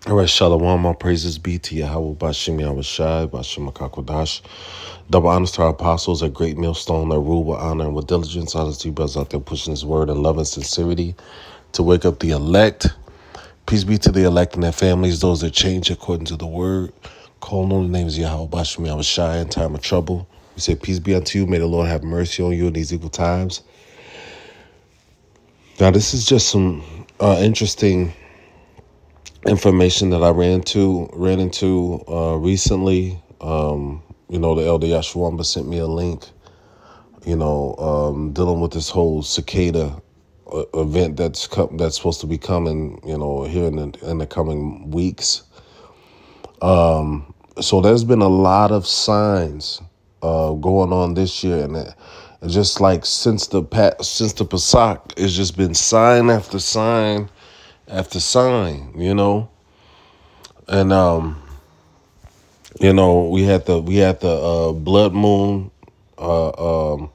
All right, Shalom, all praises be to Yahweh Bashim Yahushai, Bashim Akakodash. Double honors to our apostles, a great millstone that rule with honor and with diligence. Honesty, brothers out there pushing his word and love and sincerity to wake up the elect. Peace be to the elect and their families, those that change according to the word. Calling on the names of Yahweh Bashim Yahushai in time of trouble. We say, peace be unto you. May the Lord have mercy on you in these evil times. Now, this is just some interesting information that I ran into recently. The elder Yashwamba sent me a link, dealing with this whole cicada event that's supposed to be coming, here in the coming weeks. So there's been a lot of signs going on this year, and just like since the Pesach, it's just been sign after sign after sign, and we had the blood moon, during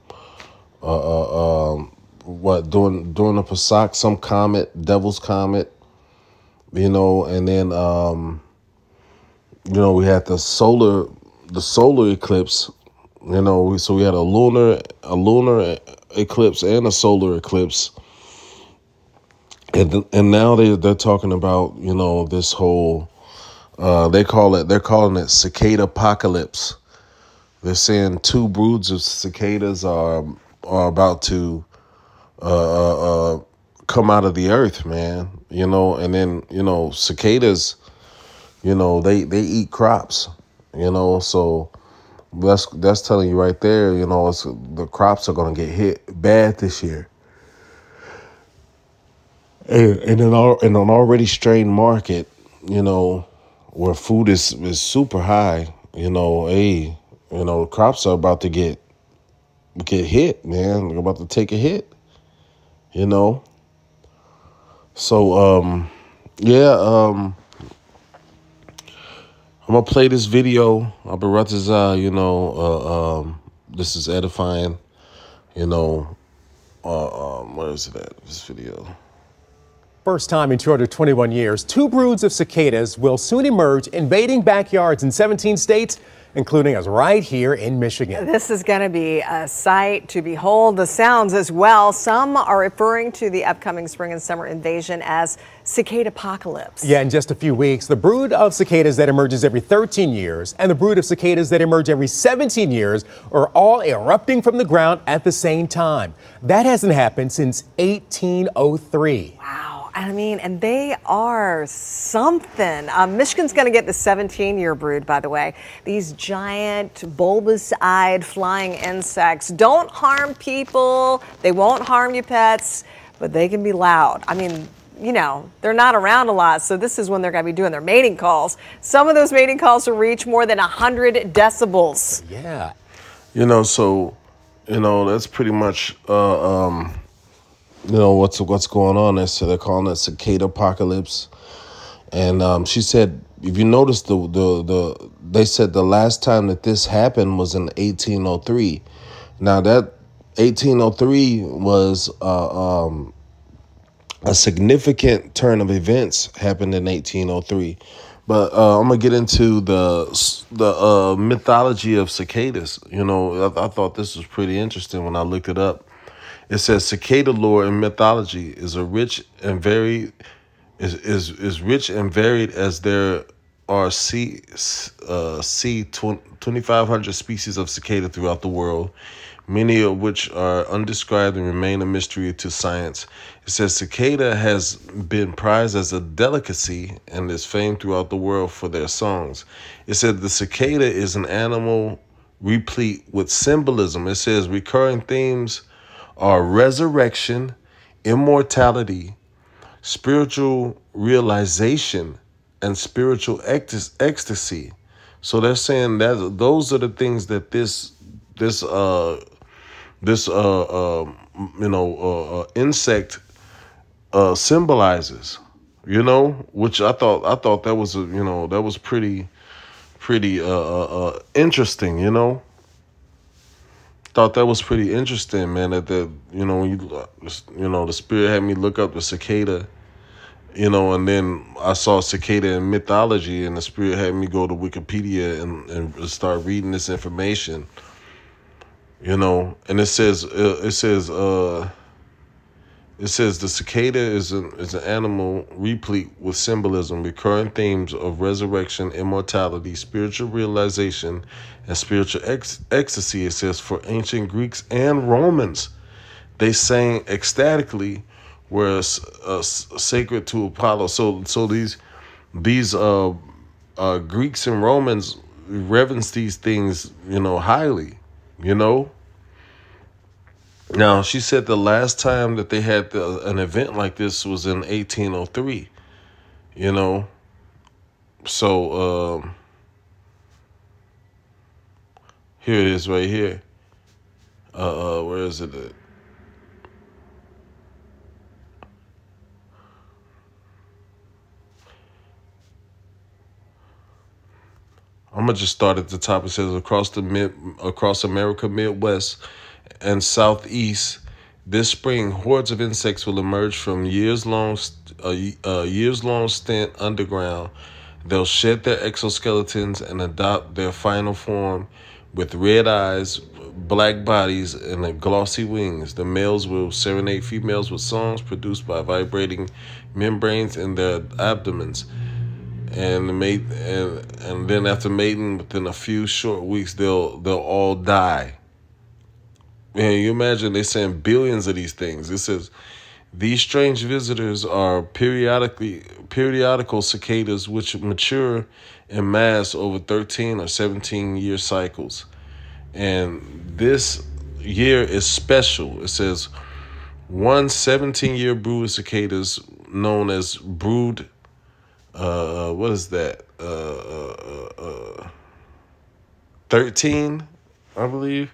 the Pesach, some comet, Devil's Comet, and then we had the solar eclipse, so we had a lunar eclipse and a solar eclipse. And now they're talking about, this whole, they're calling it cicada apocalypse. They're saying two broods of cicadas are about to come out of the earth, man. And then, cicadas, they eat crops, so that's telling you right there, the crops are going to get hit bad this year. And in an already strained market, where food is super high, crops are about to get hit, man. They're about to take a hit, So, I'm gonna play this video. This is edifying, where is it at? This video. First time in 221 years, two broods of cicadas will soon emerge, invading backyards in 17 states, including us right here in Michigan. This is going to be a sight to behold. The sounds as well. Some are referring to the upcoming spring and summer invasion as cicada apocalypse. Yeah, in just a few weeks, the brood of cicadas that emerges every 13 years and the brood of cicadas that emerge every 17 years are all erupting from the ground at the same time. That hasn't happened since 1803. Wow. And they are something. Michigan's going to get the 17-year brood, by the way. These giant, bulbous-eyed flying insects don't harm people. They won't harm your pets, but they can be loud. They're not around a lot, so this is when they're going to be doing their mating calls. Some of those mating calls will reach more than 100 decibels. Yeah. That's pretty much... what's going on. They're calling it cicada apocalypse. And she said, if you notice, they said the last time that this happened was in 1803. Now that 1803 was a significant turn of events happened in 1803. But I'm gonna get into the mythology of cicadas. I thought this was pretty interesting when I looked it up. It says cicada lore and mythology is rich and varied as there are 2,500 species of cicada throughout the world, many of which are undescribed and remain a mystery to science. It says cicada has been prized as a delicacy and is famed throughout the world for their songs. It said the cicada is an animal replete with symbolism. It says recurring themes are resurrection, immortality, spiritual realization, and spiritual ecstasy. So they're saying that those are the things that this insect symbolizes. Which I thought that was that was pretty interesting. Thought that was pretty interesting, man. When the spirit had me look up the cicada, You know, and then I saw cicada in mythology, and the Spirit had me go to Wikipedia and start reading this information. You know, and it says the cicada is an animal replete with symbolism, recurring themes of resurrection, immortality, spiritual realization, and spiritual ecstasy. It says for ancient Greeks and Romans, they sang ecstatically, were sacred to Apollo. So these Greeks and Romans reverence these things, you know, highly, you know. Now, she said the last time that they had an event like this was in 1803, you know. So here it is right here. Where is it at? I'm gonna just start at the top. It says across America, Midwest, and Southeast, this spring, hordes of insects will emerge from years-long stint underground. They'll shed their exoskeletons and adopt their final form with red eyes, black bodies, and glossy wings. The males will serenade females with songs produced by vibrating membranes in their abdomens. And then after mating, within a few short weeks, they'll all die. Man, you imagine they send billions of these things. It says these strange visitors are periodical cicadas which mature in mass over 13 or 17-year cycles. And this year is special. It says one 17-year brood of cicadas known as brood. What is that? 13, I believe.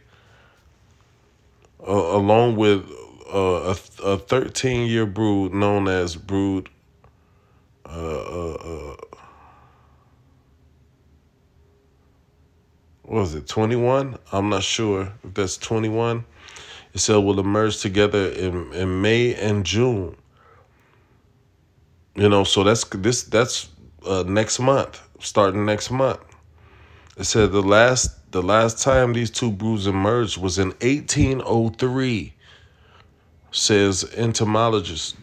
Along with a 13-year brood known as brood. What was it? 21? I'm not sure if that's 21. It said will emerge together in May and June. You know, so that's next month, starting next month. It said the last time these two broods emerged was in 1803, says entomologist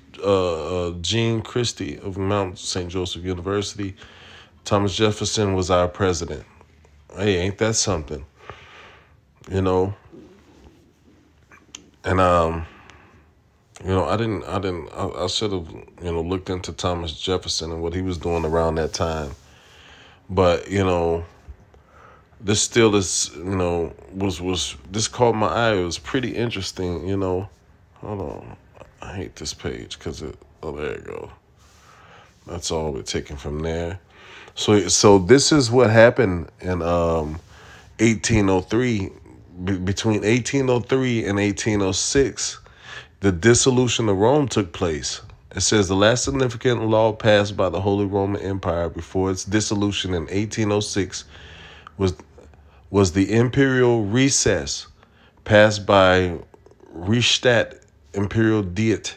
Gene Christie of Mount St. Joseph University. Thomas Jefferson was our president. Hey, ain't that something? You know. And you know, I should have, you know, looked into Thomas Jefferson and what he was doing around that time. But, you know, this still is, you know, this caught my eye. It was pretty interesting, you know. Hold on. I hate this page because oh, there you go. That's all we're taking from there. So this is what happened in 1803. Between 1803 and 1806, the dissolution of Rome took place. It says the last significant law passed by the Holy Roman Empire before its dissolution in 1806 was the imperial recess passed by Reichsstadt Imperial Diet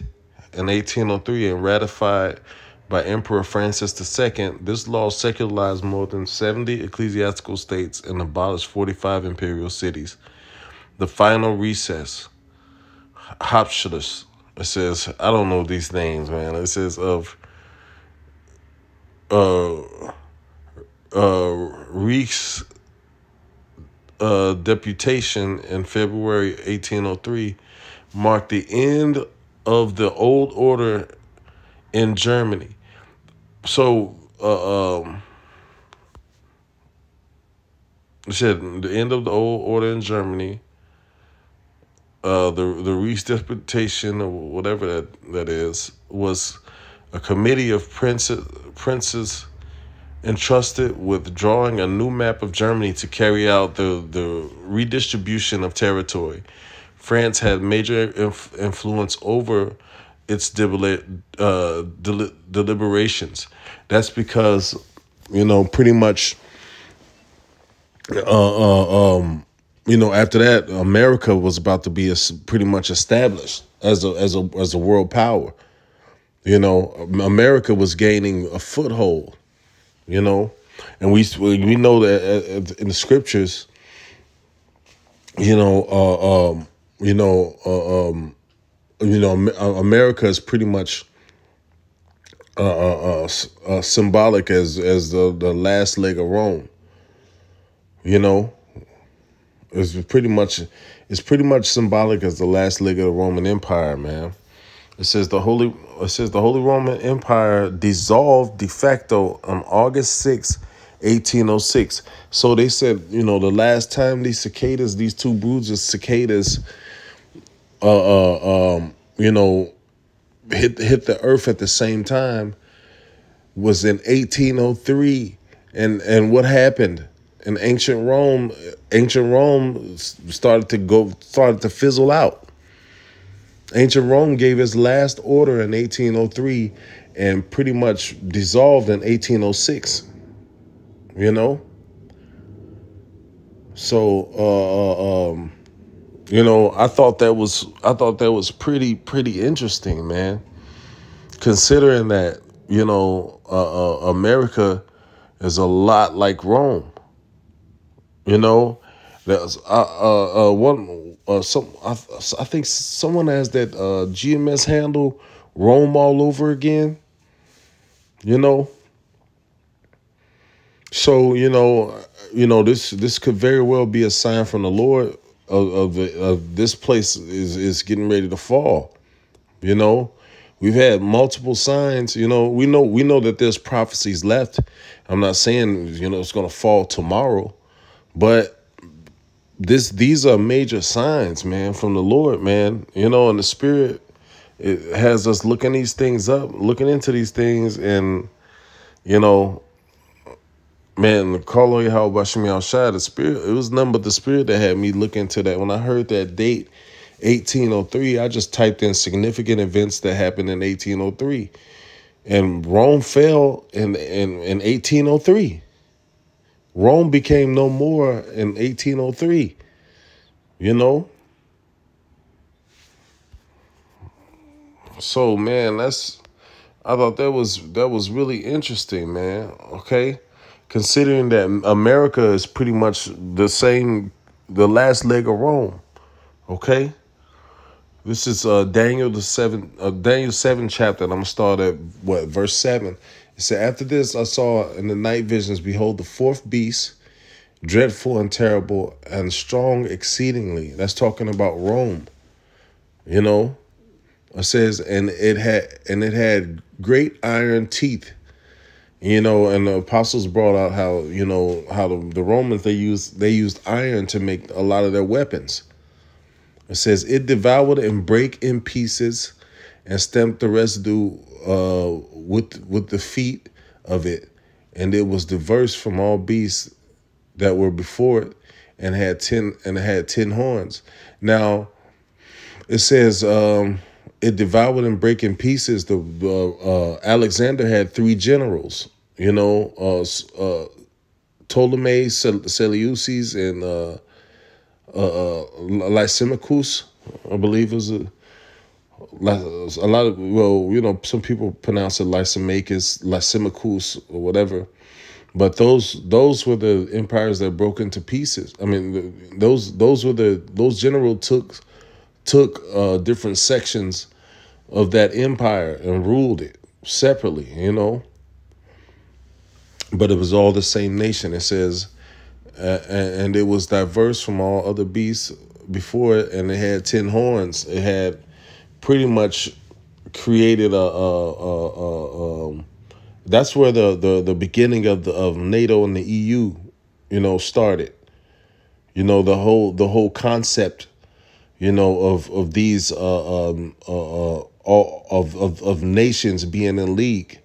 in 1803 and ratified by Emperor Francis II. This law secularized more than 70 ecclesiastical states and abolished 45 imperial cities. The final recess, Hauptschluss, it says, I don't know these names, man. It says of Reichs deputation in February 1803 marked the end of the old order in Germany. So, it said the end of the old order in Germany. The Reichs deputation, or whatever that is, was a committee of princes entrusted with drawing a new map of Germany to carry out the redistribution of territory. France had major influence over its deliberations. That's because, you know, pretty much, you know, after that, America was about to be pretty much established as a world power. You know, America was gaining a foothold. You know, and we know that in the scriptures, America is pretty much symbolic as the last leg of Rome. You know, it's pretty much symbolic as the last leg of the Roman Empire, man. It says the Holy Roman Empire dissolved de facto on August 6, 1806. So they said, you know, the last time these two broods of cicadas, you know, hit the earth at the same time was in 1803. And what happened? In ancient Rome started to fizzle out. Ancient Rome gave its last order in 1803 and pretty much dissolved in 1806. You know? So you know, I thought that was pretty interesting, man. Considering that, you know, America is a lot like Rome. You know, there's I think someone has that GMS handle, Rome all over again. You know, so you know this could very well be a sign from the Lord of this place is getting ready to fall. You know, we've had multiple signs. You know, we know that there's prophecies left. I'm not saying, you know, it's going to fall tomorrow, but these are major signs, man, from the Lord, man. You know, and the Spirit, it has us looking into these things, and you know, man, call on Yahweh Bashim Al-Shai, the Spirit, it was nothing but the Spirit that had me look into that. When I heard that date, 1803, I just typed in significant events that happened in 1803. And Rome fell in 1803. Rome became no more in 1803. You know? So, man, I thought that was really interesting, man. Okay? Considering that America is pretty much the last leg of Rome. Okay? This is Daniel 7 chapter, and I'm going to start at verse 7. It said, after this I saw in the night visions, behold, the fourth beast, dreadful and terrible and strong exceedingly. That's talking about Rome. You know? It says, and it had great iron teeth. You know, and the apostles brought out how, you know, how the Romans, they used iron to make a lot of their weapons. It says, it devoured and brake in pieces and stamped the residue with the feet of it. And it was diverse from all beasts that were before it, and had 10 horns. Now, it says, it devoured and brake in pieces. Alexander had 3 generals, you know, Ptolemy, Seleucus, and Lysimachus, I believe is a lot of, well, you know, some people pronounce it Lysimachus or whatever, but those were the empires that broke into pieces. I mean, those generals took different sections of that empire and ruled it separately, you know, but it was all the same nation. It says, and it was diverse from all other beasts before it, and it had 10 horns. It had pretty much created that's where the beginning of NATO and the EU, you know, started. You know, the whole concept, you know, of these of nations being in league,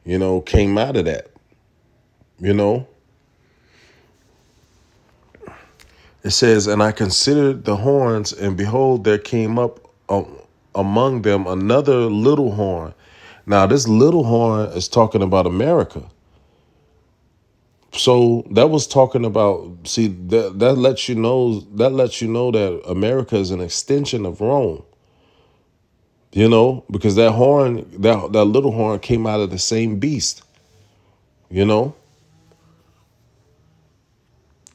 you know, came out of that. You know, it says, and I considered the horns, and behold, there came up among them another little horn. Now, this little horn is talking about America. So that was talking about, see, that lets you know that America is an extension of Rome. You know, because that horn, that little horn came out of the same beast. You know,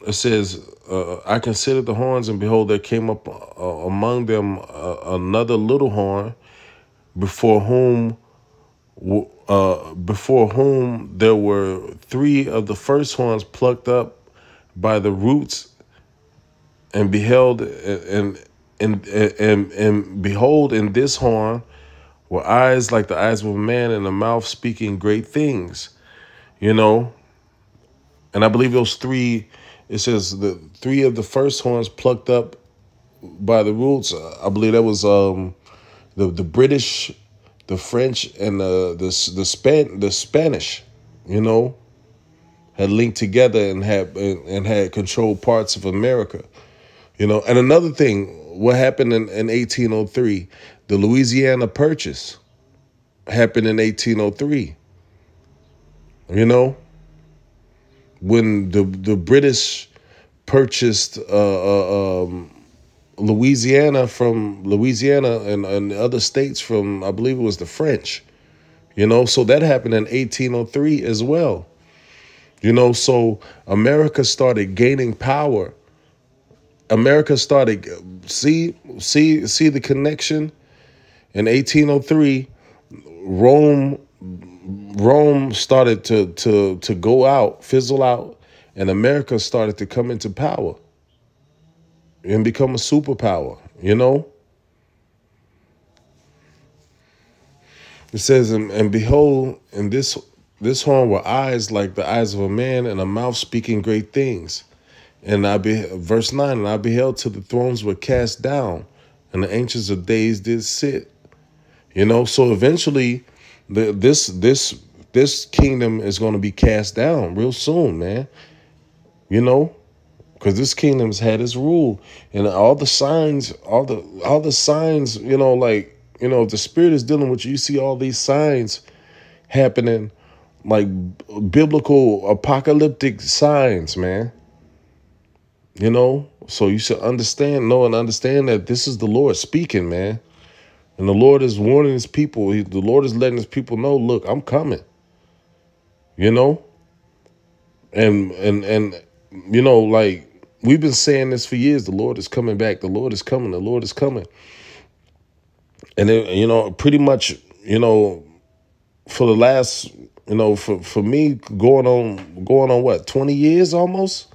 it says, I considered the horns, and behold, there came up among them another little horn, before whom there were three of the first horns plucked up by the roots, and beheld and behold, in this horn were eyes like the eyes of a man, and a mouth speaking great things. You know, and I believe those three, it says the three of the first horns plucked up by the roots. I believe that was the British, the French, and the Spanish. You know, had linked together and had controlled parts of America. You know, and another thing, what happened in 1803, the Louisiana Purchase happened in 1803. You know, when the British purchased Louisiana and other states from, I believe it was the French. You know, so that happened in 1803 as well. You know, so America started gaining power. America started see the connection. In 1803, Rome started to go out, fizzle out, and America started to come into power and become a superpower, you know? It says, and behold, in this horn were eyes like the eyes of a man, and a mouth speaking great things. And verse 9, and I beheld till the thrones were cast down, and the ancients of days did sit. You know, so eventually this kingdom is going to be cast down real soon, man. You know, because this kingdom's had its rule, and all the signs, you know, like, you know, if the Spirit is dealing with you, you see all these signs happening, like biblical apocalyptic signs, man. You know, so you should understand that this is the Lord speaking, man. And the Lord is warning his people. The Lord is letting his people know, look, I'm coming. You know? And you know, like, we've been saying this for years. The Lord is coming back. The Lord is coming. The Lord is coming. And, you know, pretty much, you know, for the last, you know, for me, going on what, 20 years almost?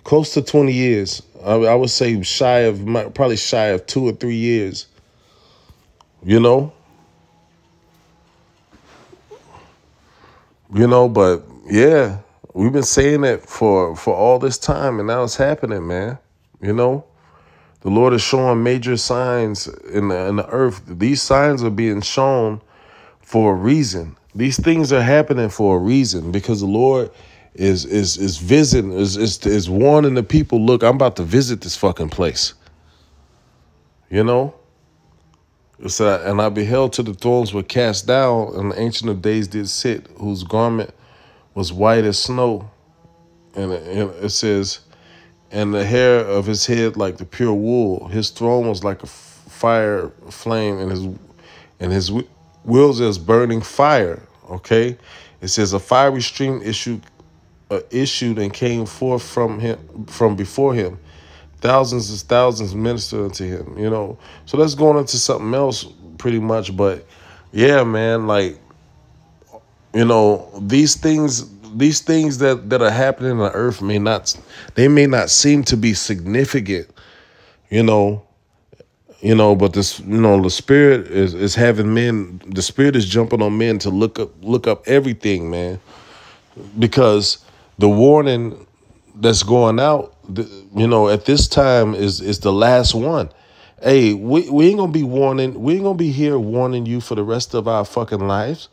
Close to 20 years. I would say probably shy of 2 or 3 years. You know? You know, but yeah, we've been saying it for all this time, and now it's happening, man. You know? The Lord is showing major signs in the earth. These signs are being shown for a reason. These things are happening for a reason, because the Lord is visiting, is warning the people, look, I'm about to visit this fucking place. You know? And I beheld till the thrones were cast down, and the Ancient of Days did sit, whose garment was white as snow. And it says, and the hair of his head like the pure wool. His throne was like a fire flame, and his wheels as burning fire. Okay, it says a fiery stream issued and came forth from before him. Thousands and thousands ministered unto him. You know, so that's going into something else pretty much. But yeah, man, like, you know, these things that are happening on the earth may not seem to be significant, you know, but this, you know, the Spirit is having men, the Spirit is jumping on men to look up everything, man, because the warning that's going out, you know, at this time is the last one. Hey, we ain't gonna be here warning you for the rest of our fucking lives.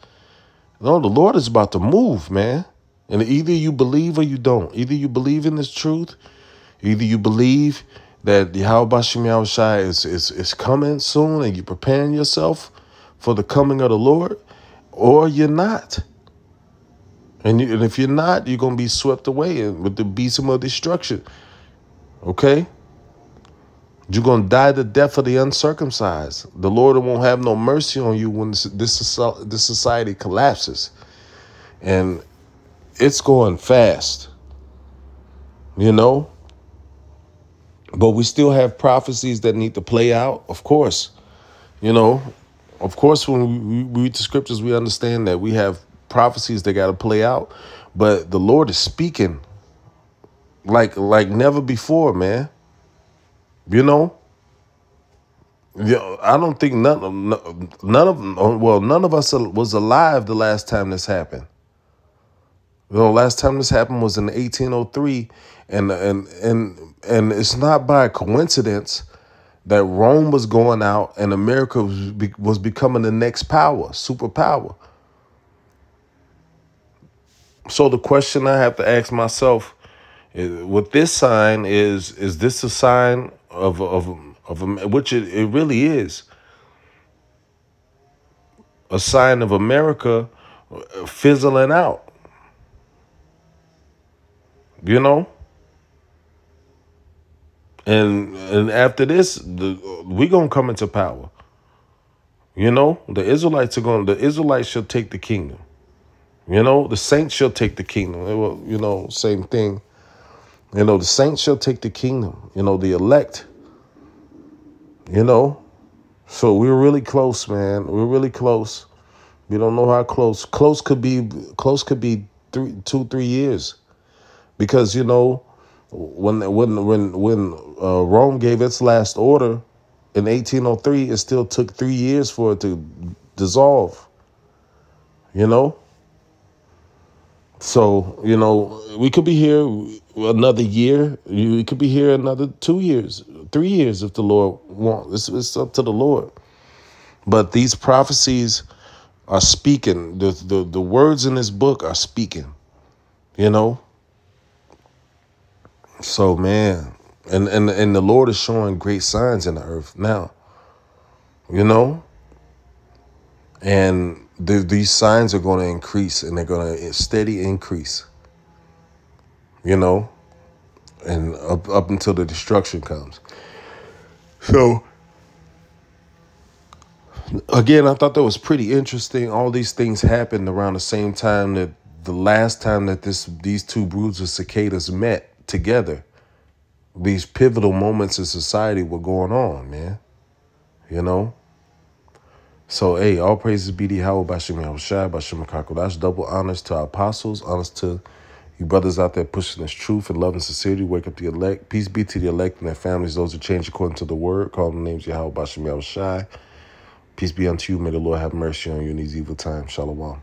No, the Lord is about to move, man. And either you believe or you don't. Either you believe in this truth, either you believe that Yahweh Bashem Yahushai is coming soon and you're preparing yourself for the coming of the Lord, or you're not. And if you're not, you're going to be swept away with the besom of destruction. Okay? You're going to die the death of the uncircumcised. The Lord won't have no mercy on you when this society collapses. And it's going fast, you know. But we still have prophecies that need to play out, of course. You know, of course, when we read the scriptures, we understand that we have prophecies that got to play out. But the Lord is speaking like never before, man. You know, I don't think none of us was alive the last time this happened. You know, last time this happened was in 1803, and it's not by coincidence that Rome was going out and America was becoming the next power, superpower. So the question I have to ask myself is, with this sign, is this a sign of which it really is a sign of America fizzling out? You know? And after this, we gonna come into power. You know, the Israelites shall take the kingdom. You know, the saints shall take the kingdom. Well, you know, same thing. You know, the saints shall take the kingdom. You know, the elect. You know, so we're really close, man. We're really close. We don't know how close. Close could be 2-3 years, because you know, when Rome gave its last order in 1803, it still took 3 years for it to dissolve. You know. So, you know, we could be here another year. We could be here another 2 years, 3 years if the Lord wants. It's up to the Lord. But these prophecies are speaking. The words in this book are speaking, you know. So, man, and the Lord is showing great signs in the earth now, you know. And these signs are going to increase, and they're going to steady increase, you know, and up until the destruction comes. So, again, I thought that was pretty interesting. All these things happened around the same time that the last time that these two broods of cicadas met together. These pivotal moments in society were going on, man, you know. So, hey, all praises be to Yahweh Bashim Yahushai, Bashim Kakodash. Double honors to our apostles, honors to you brothers out there pushing this truth and love and sincerity. Wake up the elect. Peace be to the elect and their families, those who change according to the word. Call them names Yahweh Bashim Yahushai. Peace be unto you. May the Lord have mercy on you in these evil times. Shalom.